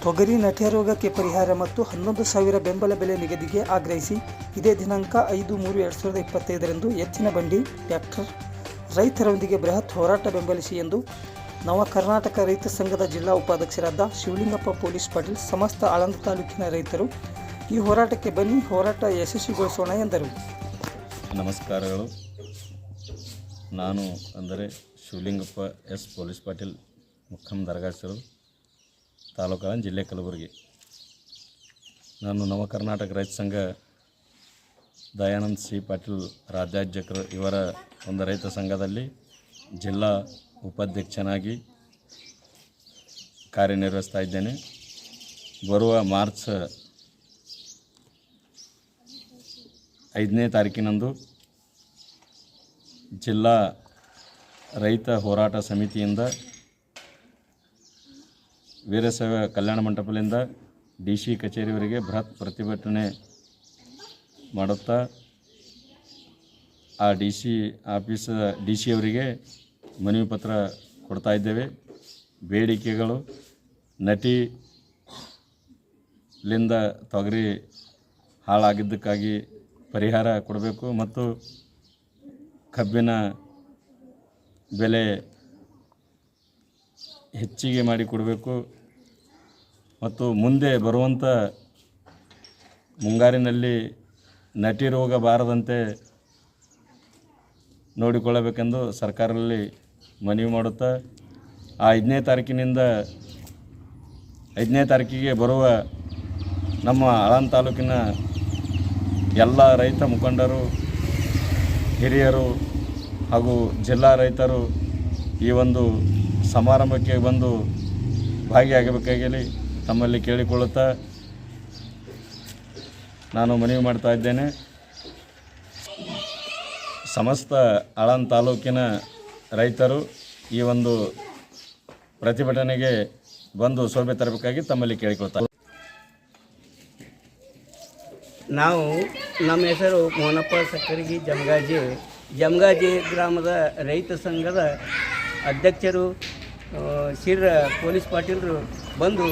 ತೊಗರಿ ನಟೆ ರೋಗಕ್ಕೆ ಪರಿಹಾರ ಮತ್ತು 11,000 ಬೆಂಬಲ ಬೆಲೆ ನಿಗದಿಗೆ ಆಗ್ರಹಿಸಿ ಇದೇ ದಿನಾಂಕ 5/3/2025ರಂದು ಎತ್ತಿನ ಬಂಡಿ ಟ್ರ್ಯಾಕ್ಟರ್ ರೈತರೊಂದಿಗೆ ಬೃಹತ್ ಹೋರಾಟ ಬೆಂಬಲಿಸಿ ಎಂದು ನವ ಕರ್ನಾಟಕ ರೈತ ಸಂಘದ ಜಿಲ್ಲಾ ಉಪಾಧ್ಯಕ್ಷರಾದ ಶಿವಲಿಂಗಪ್ಪ ಪೊಲೀಸ್ ಪಾಟೀಲ್ ಸಮಸ್ತ ಆಳಂದ ತಾಲೂಕಿನ ರೈತರು ಈ ಹೋರಾಟಕ್ಕೆ ಬನ್ನಿ, ಹೋರಾಟ ಯಶಸ್ವಿಗೊಳಿಸೋಣ ಎಂದರು. ನಮಸ್ಕಾರಗಳು. ನಾನು ಅಂದರೆ ಶಿವಲಿಂಗಪ್ಪ ಪೊಲೀಸ್ ಪಾಟೀಲ್, ಮುಖಂ ದರ್ಗಾಸರು, ತಾಲೂಕು ಜಿಲ್ಲೆ ಕಲಬುರಗಿ. ನಾನು ನವ ಕರ್ನಾಟಕ ರೈತ ಸಂಘ ದಯಾನಂದ್ ಸಿ ಪಾಟೀಲ್ ರಾಜ್ಯಾಧ್ಯಕ್ಷರು ಇವರ ಒಂದು ರೈತ ಸಂಘದಲ್ಲಿ ಜಿಲ್ಲಾ ಉಪಾಧ್ಯಕ್ಷನಾಗಿ ಕಾರ್ಯನಿರ್ವಹಿಸ್ತಾ ಇದ್ದೇನೆ. ಬರುವ ಮಾರ್ಚ್ 5ನೇ ತಾರೀಕಿನಂದು ಜಿಲ್ಲಾ ರೈತ ಹೋರಾಟ ಸಮಿತಿಯಿಂದ ವೀರಶೈವ ಕಲ್ಯಾಣ ಮಂಟಪದಿಂದ DC ಕಚೇರಿವರೆಗೆ ಬೃಹತ್ ಪ್ರತಿಭಟನೆ ಮಾಡುತ್ತಾ ಆ DC ಅವರಿಗೆ ಮನವಿ ಪತ್ರ ಕೊಡ್ತಾ ಇದ್ದೇವೆ. ಬೇಡಿಕೆಗಳು: ನಟಿಲಿಂದ ತೊಗರಿ ಹಾಳಾಗಿದ್ದಕ್ಕಾಗಿ ಪರಿಹಾರ ಕೊಡಬೇಕು ಮತ್ತು ಕಬ್ಬಿನ ಬೆಲೆ ಹೆಚ್ಚಿಗೆ ಮಾಡಿ ಕೊಡಬೇಕು ಮತ್ತು ಮುಂದೆ ಬರುವಂಥ ಮುಂಗಾರಿನಲ್ಲಿ ನಟಿ ರೋಗ ಬಾರದಂತೆ ನೋಡಿಕೊಳ್ಳಬೇಕೆಂದು ಸರ್ಕಾರದಲ್ಲಿ ಮನವಿ ಮಾಡುತ್ತಾ ಆ 5ನೇ ತಾರೀಕಿಗೆ ಬರುವ ನಮ್ಮ ಆಳಂದ ತಾಲೂಕಿನ ಎಲ್ಲ ರೈತ ಮುಖಂಡರು, ಹಿರಿಯರು ಹಾಗೂ ಜಿಲ್ಲಾ ರೈತರು ಈ ಒಂದು ಸಮಾರಂಭಕ್ಕೆ ಬಂದು ಭಾಗಿಯಾಗಬೇಕಾಗಿ ತಮ್ಮಲ್ಲಿ ಕೇಳಿಕೊಳ್ಳುತ್ತಾ ನಾನು ಮನವಿ ಮಾಡ್ತಾ ಇದ್ದೇನೆ. ಸಮಸ್ತ ಆಳಂದ ತಾಲೂಕಿನ ರೈತರು ಈ ಒಂದು ಪ್ರತಿಭಟನೆಗೆ ಬಂದು ಶೋಭೆ ತರಬೇಕಾಗಿ ತಮ್ಮಲ್ಲಿ ಕೇಳಿಕೊಳ್ತಾರೆ. ನಾವು ನಮ್ಮ ಹೆಸರು ಮೋಹನಪ್ಪ ಸಕ್ಕರಿಗಿ ಜಮಗಾಜಿ ಗ್ರಾಮದ ರೈತ ಸಂಘದ ಅಧ್ಯಕ್ಷರು ಶಿರ ಪೊಲೀಸ್ ಪಾಟೀಲರು ಬಂದು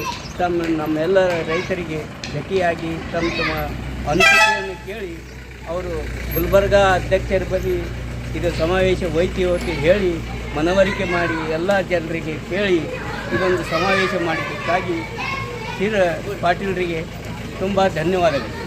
ನಮ್ಮೆಲ್ಲ ರೈತರಿಗೆ ಭೇಟಿಯಾಗಿ ತಮ್ಮ ಅನಿಸಿಕೆಯನ್ನು ಕೇಳಿ ಅವರು ಗುಲ್ಬರ್ಗಾ ಅಧ್ಯಕ್ಷರ ಬಳಿ ಇದು ಸಮಾವೇಶ ಹೋಯ್ತಿ ಹೇಳಿ ಮನವರಿಕೆ ಮಾಡಿ ಎಲ್ಲ ಜನರಿಗೆ ಕೇಳಿ ಇದೊಂದು ಸಮಾವೇಶ ಮಾಡಿದ್ದಕ್ಕಾಗಿ ಶಿರ ಪಾಟೀಲರಿಗೆ ತುಂಬ ಧನ್ಯವಾದಗಳು.